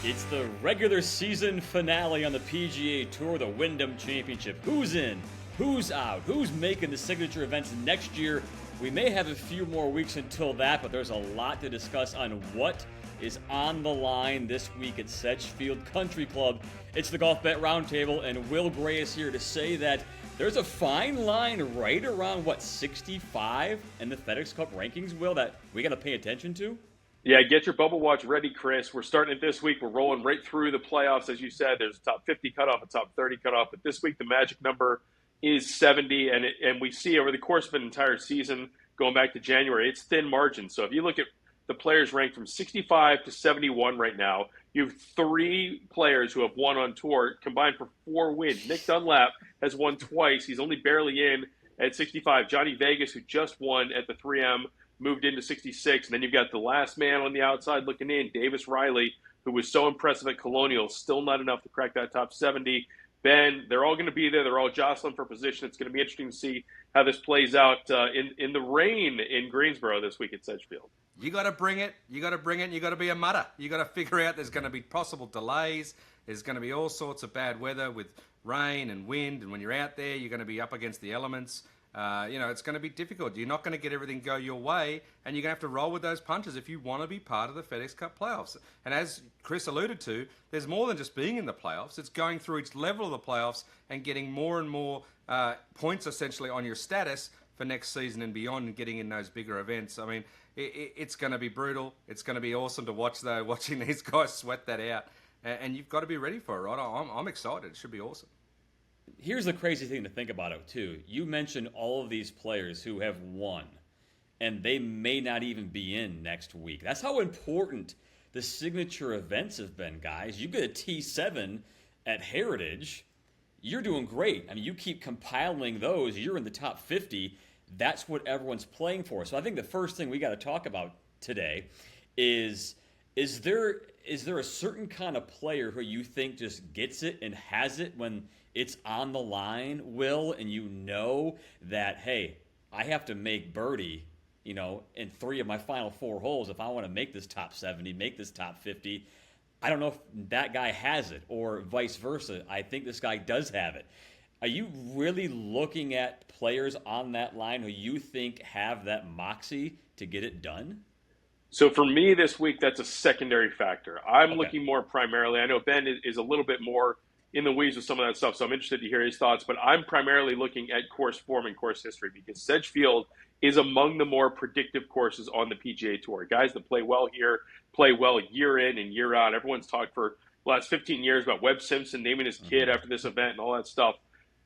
It's the regular season finale on the PGA Tour, the Wyndham Championship. Who's in? Who's out? Who's making the signature events next year? We may have a few more weeks until that, but there's a lot to discuss on what is on the line this week at Sedgefield Country Club. It's the Golfbet Roundtable, and Will Gray is here to say that there's a fine line right around, 65 in the FedEx Cup rankings, Will, that we got to pay attention to? Yeah, get your bubble watch ready, Chris. We're starting it this week. We're rolling right through the playoffs. As you said, there's a top 50 cutoff, a top 30 cutoff. But this week, the magic number is 70. And we see over the course of an entire season, going back to January, it's thin margins. So if you look at the players ranked from 65 to 71 right now, you have three players who have won on tour, combined for 4 wins. Nick Dunlap has won twice. He's only barely in at 65. Johnny Vegas, who just won at the 3M, moved into 66. And then you've got the last man on the outside looking in, Davis Riley, who was so impressive at Colonial, still not enough to crack that top 70. Ben, they're all going to be there. They're all jostling for position. It's going to be interesting to see how this plays out in the rain in Greensboro this week at Sedgefield. You got to bring it. You got to bring it. You got to be a mutter. You got to figure out there's going to be possible delays. There's going to be all sorts of bad weather with rain and wind. And when you're out there, you're going to be up against the elements. It's going to be difficult. You're not going to get everything go your way, and you're going to have to roll with those punches if you want to be part of the FedEx Cup playoffs. And as Chris alluded to, there's more than just being in the playoffs. It's going through each level of the playoffs and getting more and more points, essentially, on your status for next season and beyond, and getting in those bigger events. I mean, it's going to be brutal. It's going to be awesome to watch, though, watching these guys sweat that out. And you've got to be ready for it, right? I'm excited. It should be awesome. Here's the crazy thing to think about it, too. You mentioned all of these players who have won, and they may not even be in next week. That's how important the signature events have been, guys. You get a T7 at Heritage, you're doing great. I mean, you keep compiling those, you're in the top 50. That's what everyone's playing for. So I think the first thing we got to talk about today is there a certain kind of player who you think just gets it and has it when it's on the line, Will, and you know that, hey, I have to make birdie, in 3 of my final 4 holes if I want to make this top 70, make this top 50. I don't know if that guy has it, or vice versa. I think this guy does have it. Are you really looking at players on that line who you think have that moxie to get it done? So for me this week, that's a secondary factor. I'm looking more primarily, I know Ben is a little bit more in the weeds with some of that stuff, so I'm interested to hear his thoughts, but I'm primarily looking at course form and course history, because Sedgefield is among the more predictive courses on the PGA Tour. Guys that play well here, play well year in and year out. Everyone's talked for the last 15 years about Webb Simpson naming his kid after this event and all that stuff.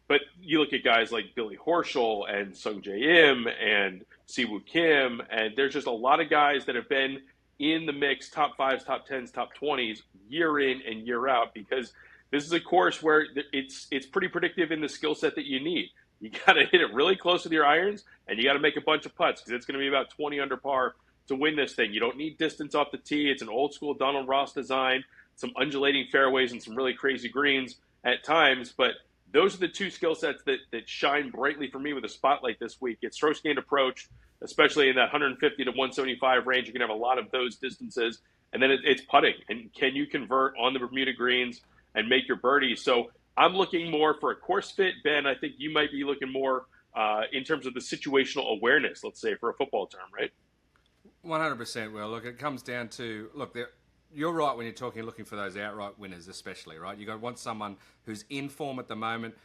But you look at guys like Billy Horschel and Sung Jae Im and Siwoo Kim, and there's just a lot of guys that have been in the mix, top 5s, top 10s, top 20s, year in and year out, because this is a course where it's pretty predictive in the skill set that you need. You got to hit it really close with your irons, and you got to make a bunch of putts, because it's going to be about 20 under par to win this thing. You don't need distance off the tee. It's an old-school Donald Ross design, some undulating fairways and some really crazy greens at times, but those are the 2 skill sets that shine brightly for me with a spotlight this week. It's stroke gained approach, especially in that 150 to 175 range. You can have a lot of those distances, and then it's putting. And can you convert on the Bermuda greens and make your birdies? So I'm looking more for a course fit. Ben, I think you might be looking more in terms of the situational awareness, let's say, for a football term, right? 100%, Will. Look, it comes down to, you're right when you're looking for those outright winners, especially, right? You've got to want someone who's in form at the moment.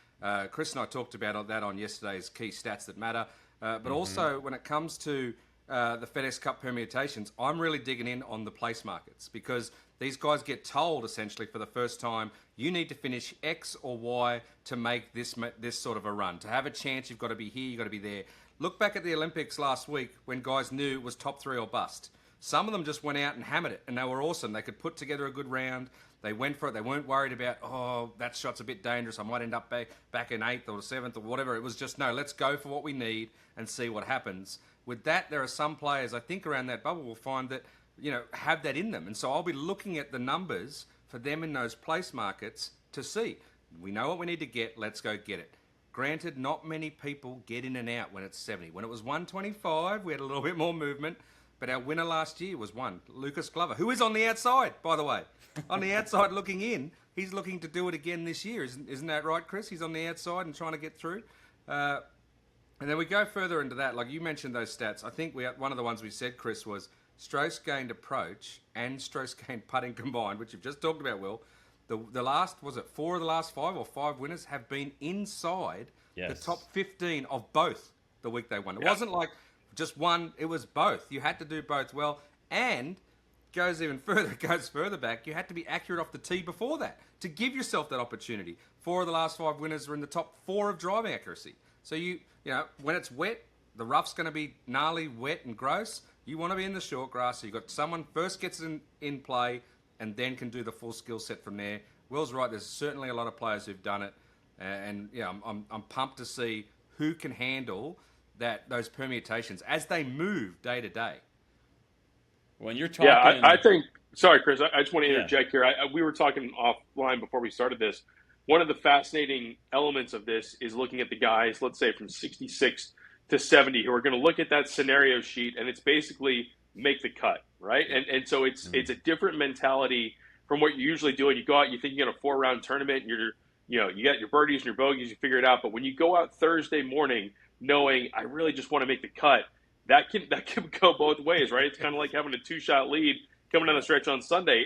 Chris and I talked about that on yesterday's key stats that matter. But also, when it comes to the FedEx Cup permutations, I'm really digging in on the place markets, because these guys get told, essentially, for the first time, you need to finish X or Y to make this sort of a run. To have a chance, you've got to be here, you've got to be there. Look back at the Olympics last week when guys knew it was top 3 or bust. Some of them just went out and hammered it, and they were awesome. They could put together a good round. They went for it. They weren't worried about, that shot's a bit dangerous. I might end up back in 8th or 7th or whatever. It was just, no, let's go for what we need and see what happens. With that, there are some players, I think, around that bubble will find that, have that in them. And so I'll be looking at the numbers for them in those place markets to see. We know what we need to get. Let's go get it. Granted, not many people get in and out when it's 70. When it was 125, we had a little bit more movement. But our winner last year was one, Lucas Glover, who is on the outside, by the way. On the outside looking in. He's looking to do it again this year. Isn't that right, Chris? He's on the outside and trying to get through. And then we go further into that. Like you mentioned those stats. I think one of the ones we said, Chris, was strokes gained approach and strokes gained putting combined, which you've just talked about, Will. The last, was it 4 of the last 5 or 5 winners have been inside the top 15 of both the week they won. It wasn't like just one, it was both. You had to do both well, and goes even further, it goes further back. You had to be accurate off the tee before that to give yourself that opportunity. 4 of the last 5 winners are in the top 4 of driving accuracy. So you know, when it's wet, the rough's going to be gnarly, wet and gross. You want to be in the short grass, so you've got someone first gets in play and then can do the full skill set from there. Will's right, there's certainly a lot of players who've done it, and yeah, I'm pumped to see who can handle those permutations as they move day to day. When you're talking, I think. Sorry, Chris. I just want to interject here. We were talking offline before we started this. One of the fascinating elements of this is looking at the guys, let's say from 66 to 70, who are going to look at that scenario sheet, and it's basically make the cut, right? And so it's a different mentality from what you're usually doing. You go out, you think you got a 4-round tournament, and you got your birdies and your bogeys, you figure it out. But when you go out Thursday morning, knowing I really just want to make the cut, that can go both ways, right? It's kind of like having a 2-shot lead coming down the stretch on Sunday.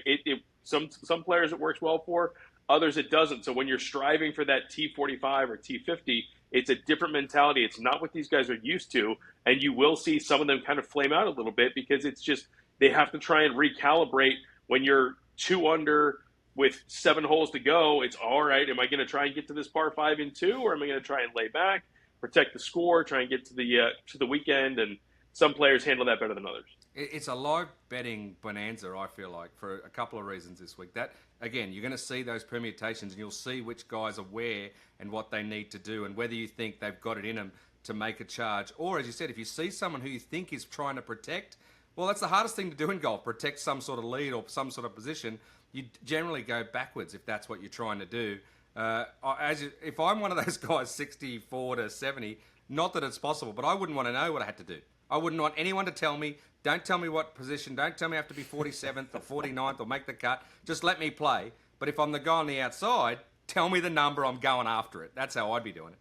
Some players it works well for, others it doesn't. So when you're striving for that T45 or T50, it's a different mentality. It's not what these guys are used to, and you will see some of them kind of flame out a little bit because it's just they have to try and recalibrate when you're 2 under with 7 holes to go. It's all right. Am I going to try and get to this par 5 in 2, or am I going to try and lay back, protect the score, try and get to the weekend? And some players handle that better than others. It's a live betting bonanza, I feel like, for a couple of reasons this week. That, again, you're going to see those permutations and you'll see which guys are where and what they need to do and whether you think they've got it in them to make a charge. Or, as you said, if you see someone who you think is trying to protect, well, that's the hardest thing to do in golf, protect some sort of lead or some sort of position. You generally go backwards if that's what you're trying to do. If I'm one of those guys, 64 to 70, not that it's possible, but I wouldn't want to know what I had to do. I wouldn't want anyone to tell me, don't tell me what position, don't tell me I have to be 47th or 49th or make the cut. Just let me play. But if I'm the guy on the outside, tell me the number, I'm going after it. That's how I'd be doing it.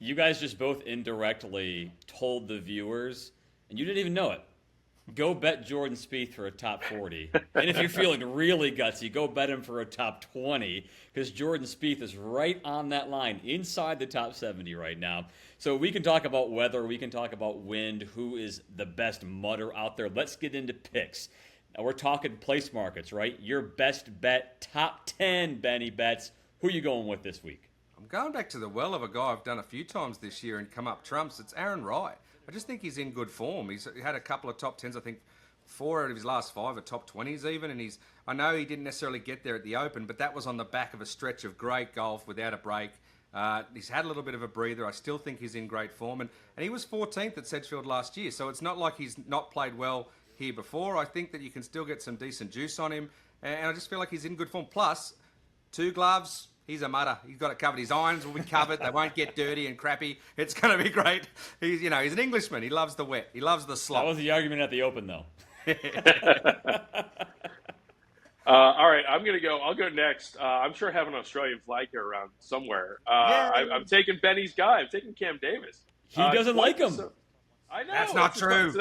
You guys just both indirectly told the viewers, and you didn't even know it, go bet Jordan Spieth for a top 40. And if you're feeling really gutsy, go bet him for a top 20, because Jordan Spieth is right on that line, inside the top 70 right now. So we can talk about weather, we can talk about wind, who is the best mutter out there. Let's get into picks. Now we're talking place markets, right? Your best bet, top 10 Benny bets. Who are you going with this week? I'm going back to the well of a guy I've done a few times this year and come up trumps. It's Aaron Wright. I just think he's in good form. He's had a couple of top 10s, I think 4 out of his last 5 are top 20s even. And I know he didn't necessarily get there at the Open, but that was on the back of a stretch of great golf without a break. He's had a little bit of a breather. I still think he's in great form. And he was 14th at Sedgefield last year, so it's not like he's not played well here before. I think that you can still get some decent juice on him. And I just feel like he's in good form. Plus, 2 gloves. He's a mutter. He's got it covered. His irons will be covered. They won't get dirty and crappy. It's going to be great. He's an Englishman. He loves the wet. He loves the slop. That was the argument at the Open, though. All right, I'm going to go. I'll go next. I'm sure I have an Australian flag here around somewhere. I'm taking Benny's guy. I'm taking Cam Davis. He doesn't like him. I know. That's not true.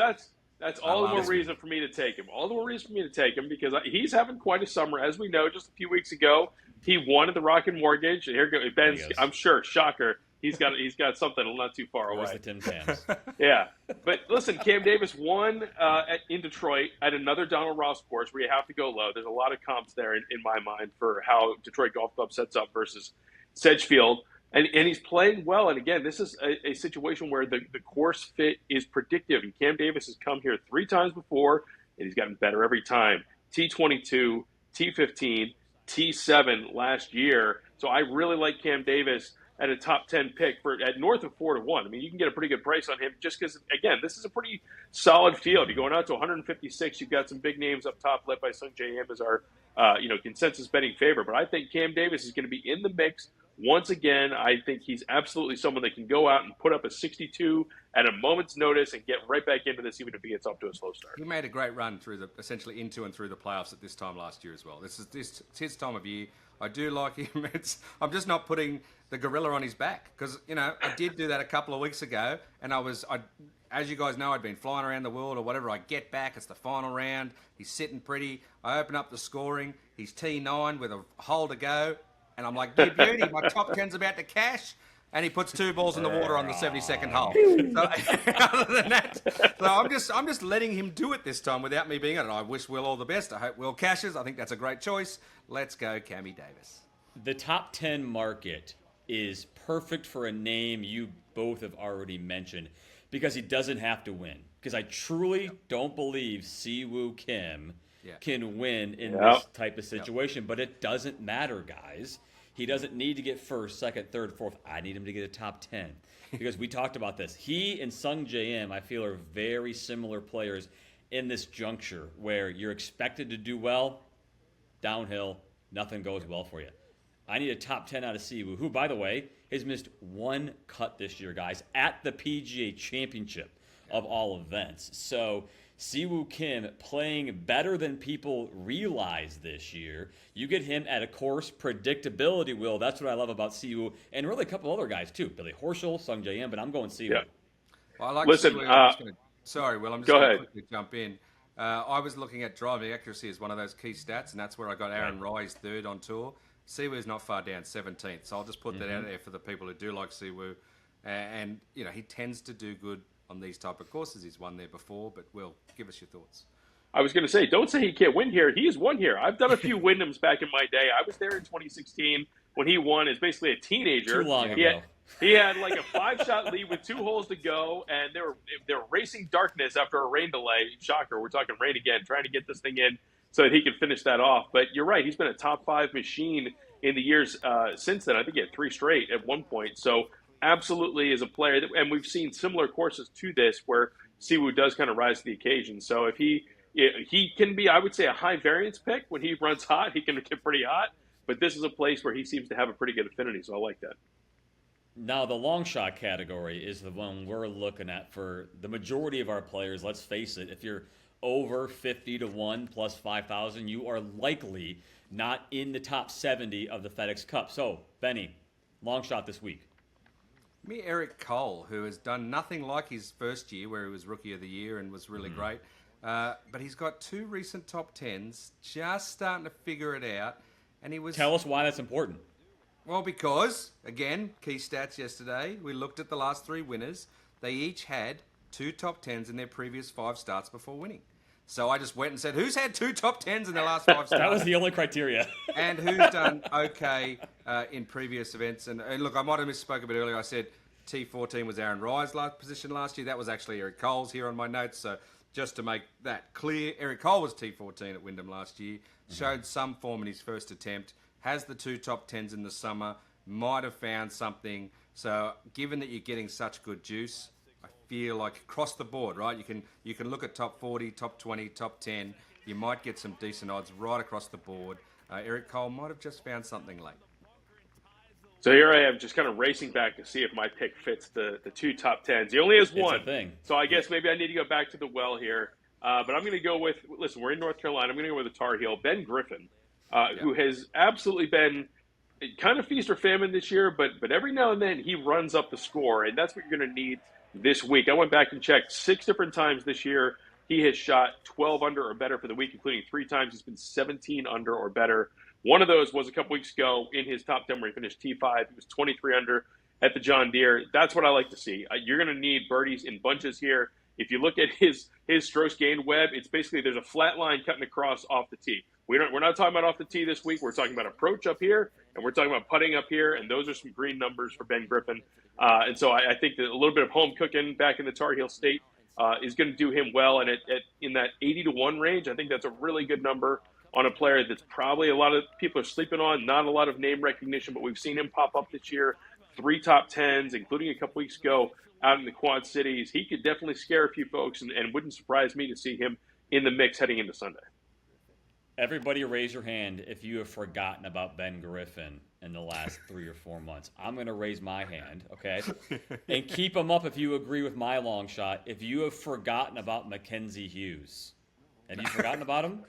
That's all the more reason for me to take him. All the more reason for me to take him because he's having quite a summer. As we know, just a few weeks ago, he won at the Rocket Mortgage. Here goes Ben's. I'm sure, shocker. He's got something not too far away. Where's the Tim Tams? Yeah, but listen, Cam Davis won in Detroit at another Donald Ross course where you have to go low. There's a lot of comps there in my mind for how Detroit Golf Club sets up versus Sedgefield, and he's playing well. And again, this is a situation where the course fit is predictive. And Cam Davis has come here 3 times before, and he's gotten better every time. T22, T15, T7 last year. So I really like Cam Davis at a top 10 pick at north of 4-1. I mean, you can get a pretty good price on him just because, again, this is a pretty solid field. You're going out to 156. You've got some big names up top, led by Sung Jae Im as our consensus betting favorite. But I think Cam Davis is going to be in the mix Once again, I think he's absolutely someone that can go out and put up a 62 at a moment's notice and get right back into this, even if he gets off to a slow start. He made a great run essentially into and through the playoffs at this time last year as well. It's his time of year. I do like him. I'm just not putting the gorilla on his back because, I did do that a couple of weeks ago, and as you guys know, I'd been flying around the world or whatever. I get back, it's the final round. He's sitting pretty. I open up the scoring. He's T9 with a hole to go, and I'm like, "You beauty, my top 10's about to cash." And he puts 2 balls in the water on the 72nd hole. So, other than that, I'm just letting him do it this time without me being in it. I wish Will all the best. I hope Will cashes. I think that's a great choice. Let's go, Cammy Davis. The top 10 market is perfect for a name you both have already mentioned because he doesn't have to win. Because I truly don't believe Siwoo Kim can win in this type of situation. But it doesn't matter, guys. He doesn't need to get first, second, third, fourth. I need him to get a top 10 because we talked about this. He and Sung J.M., I feel, are very similar players in this juncture where you're expected to do well, downhill, nothing goes well for you. I need a top 10 out of Siwoo, who, by the way, has missed one cut this year, guys, at the PGA Championship of all events. So Siwoo Kim playing better than people realize this year. You get him at a course predictability, Will. That's what I love about Siwoo. And really a couple other guys, too. Billy Horschel, Sung J.M., but I'm going Siwoo. Yeah. Well, I like Listen, Siwoo. Sorry, Will, I'm just going to quickly jump in. I was looking at driving accuracy as one of those key stats, and that's where I got Aaron Rise third on tour. Siwoo's not far down, 17th. So I'll just put that out there for the people who do like Siwoo. And, he tends to do good on these type of courses. He's won there before, but Will, give us your thoughts. I was going to say, don't say he can't win here. He has won here. I've done a few Wyndhams back in my day. I was there in 2016 when he won as basically a teenager. Too long ago. He had like a 5-shot lead with 2 holes to go, and they were racing darkness after a rain delay. Shocker, we're talking rain again, trying to get this thing in so that he could finish that off. But you're right, he's been a top 5 machine in the years since then. I think he had 3 straight at one point. So absolutely is a player, and we've seen similar courses to this where Siwoo does kind of rise to the occasion. So if he can be, I would say, a high variance pick when he runs hot. He can get pretty hot, but this is a place where he seems to have a pretty good affinity, so I like that. Now, the long shot category is the one we're looking at for the majority of our players. Let's face it, if you're over 50 to 1 plus 5,000, you are likely not in the top 70 of the FedEx Cup. So, Benny, long shot this week. Me, Eric Cole, who has done nothing like his first year where he was Rookie of the Year and was really great. But he's got 2 recent top 10s, just starting to figure it out. And he was. Tell us why that's important. Well, because, again, key stats yesterday, we looked at the last 3 winners. They each had 2 top 10s in their previous 5 starts before winning. So I just went and said, who's had 2 top 10s in their last 5 starts? That was the only criteria. And who's done okay in previous events. And look, I might have misspoke a bit earlier. I said T14 was Aaron Rye's position last year. That was actually Eric Cole's here on my notes. So just to make that clear, Eric Cole was T14 at Wyndham last year. Showed some form in his first attempt. Has the 2 top 10s in the summer. Might have found something. So given that you're getting such good juice, I feel like across the board, right? You can look at top 40, top 20, top 10. You might get some decent odds right across the board. Eric Cole might have just found something late. So here I am just kind of racing back to see if my pick fits the 2 top 10s. He only has one. It's a thing. So I guess maybe I need to go back to the well here. But I'm going to go with, listen, we're in North Carolina. I'm going to go with the Tar Heel, Ben Griffin, who has absolutely been kind of feast or famine this year, but every now and then he runs up the score, and that's what you're going to need this week. I went back and checked 6 different times this year. He has shot 12 under or better for the week, including 3 times he's been 17 under or better. One of those was a couple weeks ago in his top 10 where he finished T5. He was 23 under at the John Deere. That's what I like to see. You're going to need birdies in bunches here. If you look at his strokes gained web, it's basically there's a flat line cutting across off the tee. We're not talking about off the tee this week. We're talking about approach up here, and we're talking about putting up here, and those are some green numbers for Ben Griffin. And so I think that a little bit of home cooking back in the Tar Heel State is going to do him well. And in that 80 to 1 range, I think that's a really good number on a player that's probably a lot of people are sleeping on, not a lot of name recognition, but we've seen him pop up this year. 3 top 10s, including a couple weeks ago out in the Quad Cities. He could definitely scare a few folks, and wouldn't surprise me to see him in the mix heading into Sunday. Everybody raise your hand if you have forgotten about Ben Griffin in the last 3 or 4 months. I'm going to raise my hand, okay? And keep them up if you agree with my long shot. If you have forgotten about Mackenzie Hughes. Have you forgotten about him?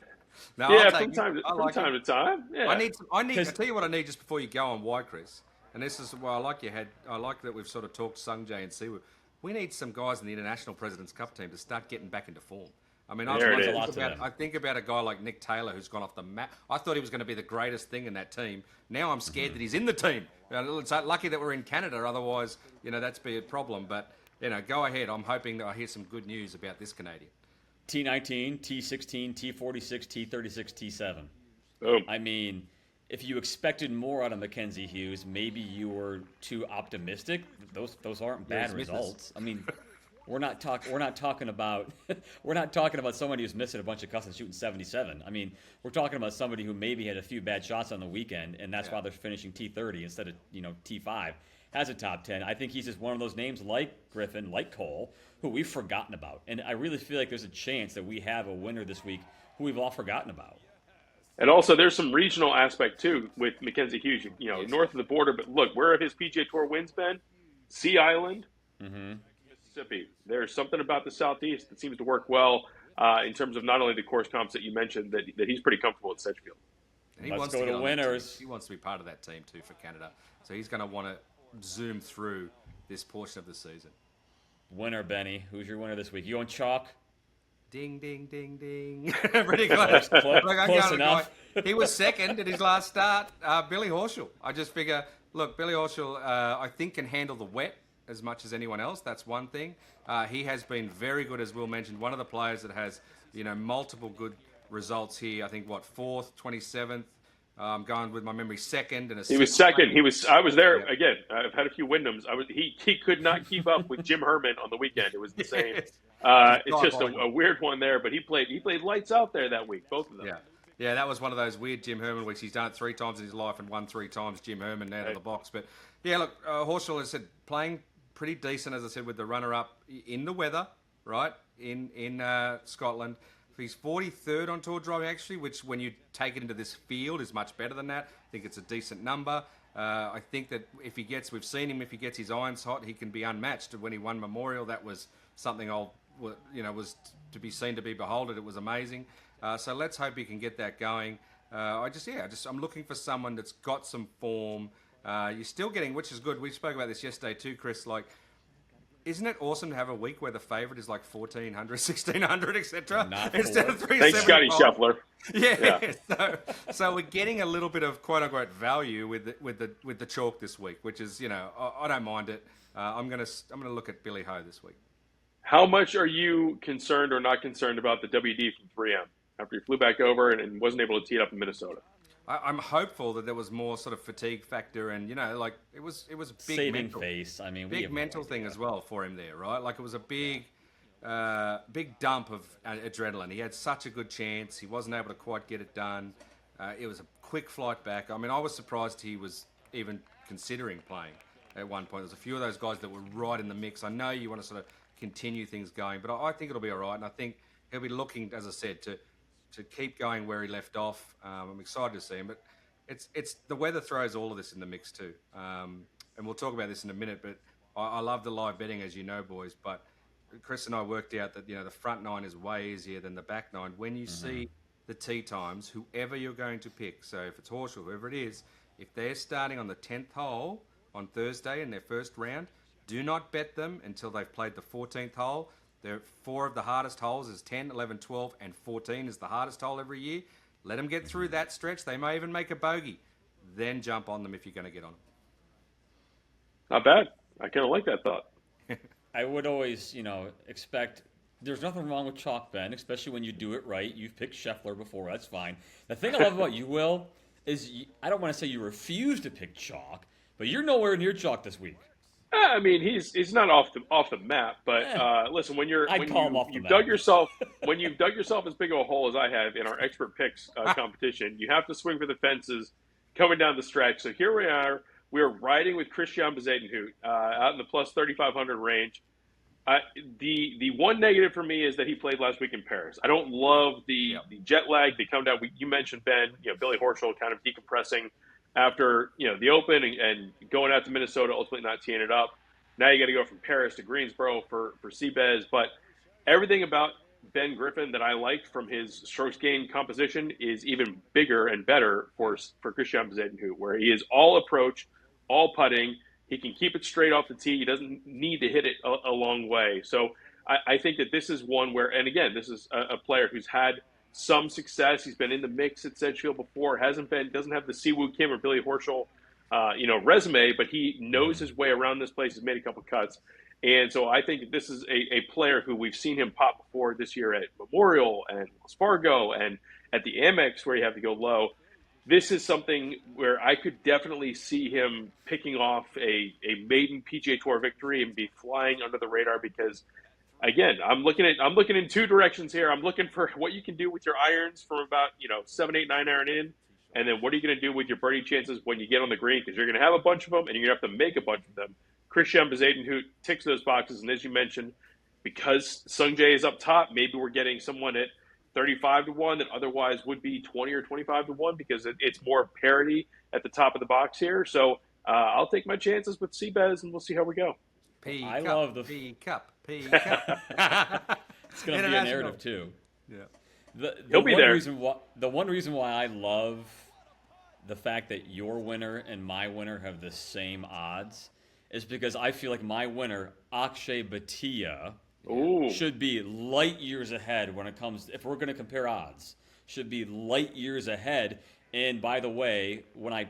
No, yeah, from time to time. Yeah. I need. I'll tell you what I need just before you go on. Why, Chris? And this is why I like I like that we've sort of talked Sungjae and Siwoo. We need some guys in the International President's Cup team to start getting back into form. I mean, I think about a guy like Nick Taylor who's gone off the map. I thought he was going to be the greatest thing in that team. Now I'm scared that he's in the team. It's lucky that we're in Canada. Otherwise, that's be a problem. But, go ahead. I'm hoping that I hear some good news about this Canadian. T19, T16, T46, T36, T7. Boom. I mean, if you expected more out of Mackenzie Hughes, maybe you were too optimistic. Those aren't bad results. I mean, we're not talking about somebody who's missing a bunch of cuts and shooting 77. I mean, we're talking about somebody who maybe had a few bad shots on the weekend, and that's why they're finishing T30 instead of T5. Has a top 10. I think he's just one of those names like Griffin, like Cole, who we've forgotten about. And I really feel like there's a chance that we have a winner this week who we've all forgotten about. And also, there's some regional aspect, too, with Mackenzie Hughes. North of the border. But look, where have his PGA Tour wins been? Sea Island, Mississippi. There's something about the Southeast that seems to work well in terms of not only the course comps that you mentioned, that he's pretty comfortable at Sedgefield. And he wants to go to winners. He wants to be part of that team, too, for Canada. So he's going to want to zoom through this portion of the season. Winner, Benny. Who's your winner this week? You on chalk? Ding, ding, ding, ding. Pretty close. Close enough. He was second at his last start. Billy Horschel. I just figure, look, Billy Horschel, I think, can handle the wet as much as anyone else. That's one thing. He has been very good, as Will mentioned. One of the players that has, multiple good results here. I think, 4th, 27th. I'm going with my memory second. He was second. I was there again. I've had a few Wyndhams. He could not keep up with Jim Herman on the weekend. It was insane. It's just a weird one there, but he played lights out there that week, both of them. Yeah, that was one of those weird Jim Herman weeks. He's done it 3 times in his life and won 3 times. Jim Herman out of the box. But yeah, look, Horschel has said playing pretty decent, as I said, with the runner-up in the weather, right in Scotland. He's 43rd on tour driving, actually, which when you take it into this field is much better than that. I think it's a decent number. I think that we've seen him, if he gets his irons hot, he can be unmatched. When he won Memorial, that was something was to be seen, to be beholden. It was amazing. So let's hope he can get that going. I'm looking for someone that's got some form. You're still getting, which is good. We spoke about this yesterday too, Chris. Isn't it awesome to have a week where the favourite is 1,400, 1,600, etc. instead of 375? Thanks, Scotty Scheffler. Yeah. So we're getting a little bit of quote unquote value with the chalk this week, which is I don't mind it. I'm gonna look at Billy Ho this week. How much are you concerned or not concerned about the WD from 3M after he flew back over and wasn't able to tee it up in Minnesota? I'm hopeful that there was more sort of fatigue factor, and it was a big saving mental, face. I mean, big mental thing as well for him there, right? It was a big dump of adrenaline. He had such a good chance. He wasn't able to quite get it done. It was a quick flight back. I mean, I was surprised he was even considering playing at one point. There's a few of those guys that were right in the mix. I know you want to sort of continue things going, but I think it'll be all right, and I think he'll be looking, as I said, to keep going where he left off. I'm excited to see him, but it's the weather throws all of this in the mix too. And we'll talk about this in a minute, but I love the live betting, as you know, boys. But Chris and I worked out that the front 9 is way easier than the back 9. When you see the tee times, whoever you're going to pick, so if it's Horschel, whoever it is, if they're starting on the 10th hole on Thursday in their first round, do not bet them until they've played the 14th hole. There are 4 of the hardest holes is 10, 11, 12, and 14 is the hardest hole every year. Let them get through that stretch. They may even make a bogey. Then jump on them if you're going to get on them. Not bad. I kind of like that thought. I would always, expect there's nothing wrong with chalk, Ben, especially when you do it right. You've picked Scheffler before. That's fine. The thing I love about you, Will, is I don't want to say you refuse to pick chalk, but you're nowhere near chalk this week. I mean, he's not off the map, but listen, when you've dug yourself as big of a hole as I have in our expert picks competition, you have to swing for the fences coming down the stretch. So here we are. We are riding with Christian Bezuidenhout out in the plus 3,500 range. The one negative for me is that he played last week in Paris. I don't love the jet lag. They come down. You mentioned, Ben, Billy Horschel kind of decompressing after the Open and going out to Minnesota, ultimately not teeing it up. Now you got to go from Paris to Greensboro for Seabez. But everything about Ben Griffin that I liked from his strokes gained composition is even bigger and better for Christian Bezuidenhout, where he is all approach, all putting. He can keep it straight off the tee. He doesn't need to hit it a long way. So I think that this is one where, and again, this is a player who's had some success. He's been in the mix at Sedgefield before. Doesn't have the Siwoo Kim or Billy Horschel, resume, but he knows his way around this place. He's made a couple cuts. And so I think this is a player who we've seen him pop before this year at Memorial and Wells Fargo and at the Amex where you have to go low. This is something where I could definitely see him picking off a maiden PGA Tour victory and be flying under the radar because, again, I'm looking in two directions here. I'm looking for what you can do with your irons from about 7, 8, 9 iron in, and then what are you going to do with your birdie chances when you get on the green because you're going to have a bunch of them and you're going to have to make a bunch of them. Christian Bezuidenhout ticks those boxes, and as you mentioned, because Sung Jae is up top, maybe we're getting someone at 35-1 that otherwise would be 20 or 25-1 because it's more parity at the top of the box here. So I'll take my chances with Seabez, and we'll see how we go. Love the P-Cup. It's going to be a narrative too. Yeah, he'll be there. The one reason why I love the fact that your winner and my winner have the same odds is because I feel like my winner, Akshay Bhatia, should be light years ahead when it comes, if we're going to compare odds, should be light years ahead. And by the way, when I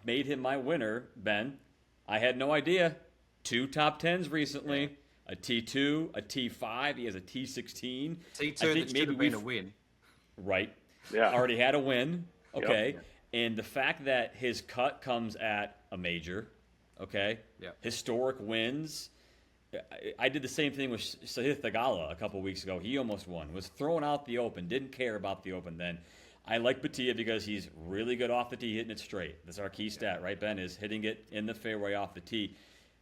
made him my winner, Ben, I had no idea. 2 top 10s recently, a T2, a T5, he has a T16. T2 that should have been a win. Right. Yeah. Already had a win. Okay. Yep. And the fact that his cut comes at a major, okay? Yep. Historic wins. I did the same thing with Sahith Theegala a couple weeks ago. He almost won. Was throwing out the Open. Didn't care about the Open then. I like Bhatia because he's really good off the tee, hitting it straight. That's our key stat, right, Ben, is hitting it in the fairway off the tee.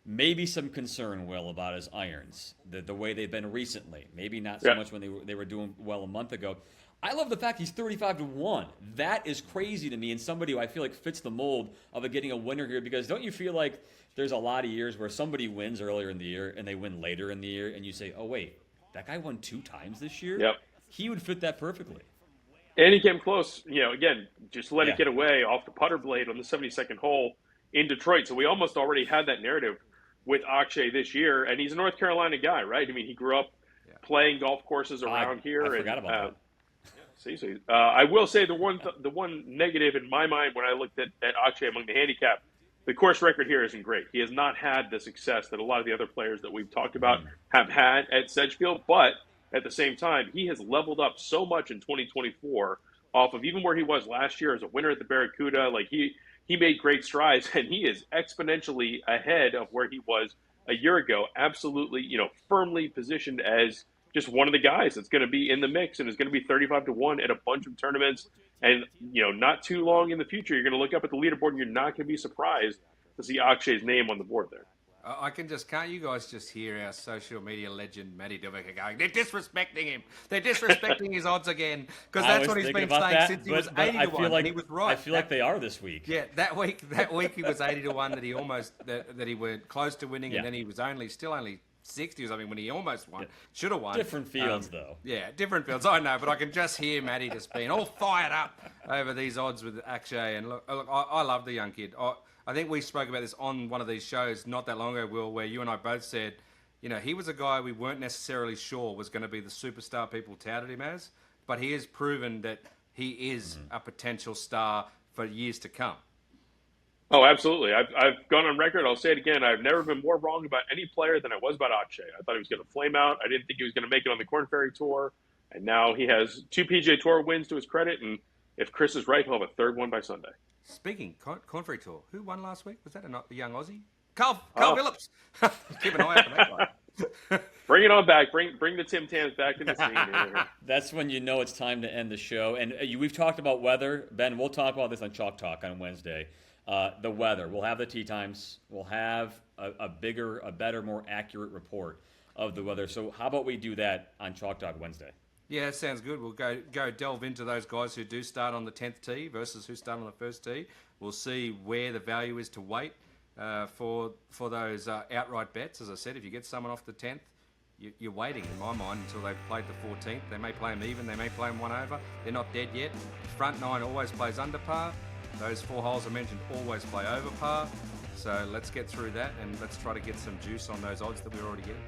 Maybe some concern, Will, about his irons, the way they've been recently. Maybe not so much when they were doing well a month ago. I love the fact he's 35-1. That is crazy to me, and somebody who I feel like fits the mold of getting a winner here, because don't you feel like there's a lot of years where somebody wins earlier in the year and they win later in the year, and you say, oh, wait, that guy won 2 times this year? Yep. He would fit that perfectly. And he came close, again, just let it get away off the putter blade on the 72nd hole in Detroit. So we almost already had that narrative with Akshay this year, and he's a North Carolina guy, right? I mean, he grew up playing golf courses around here. I forgot about that. I will say the one negative in my mind when I looked at Akshay among the handicap, the course record here isn't great. He has not had the success that a lot of the other players that we've talked about have had at Sedgefield, but at the same time, he has leveled up so much in 2024 off of even where he was last year as a winner at the Barracuda. Like he made great strides, and he is exponentially ahead of where he was a year ago. Absolutely, firmly positioned as just one of the guys that's going to be in the mix and is going to be 35-1 at a bunch of tournaments. And, not too long in the future, you're going to look up at the leaderboard and you're not going to be surprised to see Akshay's name on the board there. Can't you guys just hear our social media legend, Matty Devicker, going, they're disrespecting him. They're disrespecting his odds again. Because that's what he's been saying since he was 80-1. And he was right. I feel like they are this week. Yeah, that week he was 80-1 that he almost, that he went close to winning, and then he was still only 60 or something when he almost won. Should have won. Different fields, though. Yeah, different fields. I know, but I can just hear Matty just being all fired up over these odds with Akshay. And look, I love the young kid. I think we spoke about this on one of these shows not that long ago, Will, where you and I both said, he was a guy we weren't necessarily sure was going to be the superstar people touted him as, but he has proven that he is a potential star for years to come. Oh, absolutely. I've gone on record. I'll say it again. I've never been more wrong about any player than I was about Akshay. I thought he was going to flame out. I didn't think he was going to make it on the Korn Ferry Tour. And now he has 2 PGA Tour wins to his credit. And if Chris is right, he'll have a 3rd one by Sunday. Speaking, Korn Ferry Tour, who won last week? Was that a young Aussie? Carl Phillips. Keep an eye out for that guy. Bring it on back. Bring the Tim Tams back to the scene. That's when you know it's time to end the show. And we've talked about weather. Ben, we'll talk about this on Chalk Talk on Wednesday. The weather. We'll have the tee times. We'll have a better, more accurate report of the weather. So how about we do that on Chalk Dog Wednesday? Yeah, sounds good. We'll go delve into those guys who do start on the 10th tee versus who start on the first tee. We'll see where the value is to wait for those outright bets. As I said, if you get someone off the 10th, you're waiting, in my mind, until they've played the 14th. They may play them even, they may play them one over. They're not dead yet. Front nine always plays under par. Those 4 holes I mentioned always play over par. So let's get through that and let's try to get some juice on those odds that we're already getting.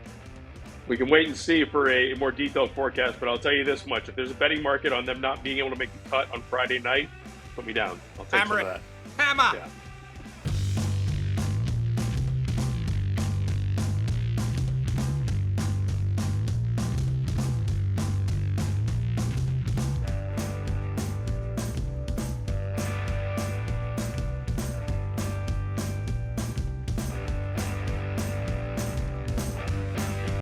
We can wait and see for a more detailed forecast, but I'll tell you this much. If there's a betting market on them not being able to make the cut on Friday night, put me down. I'll take some of that. Hammer! Yeah.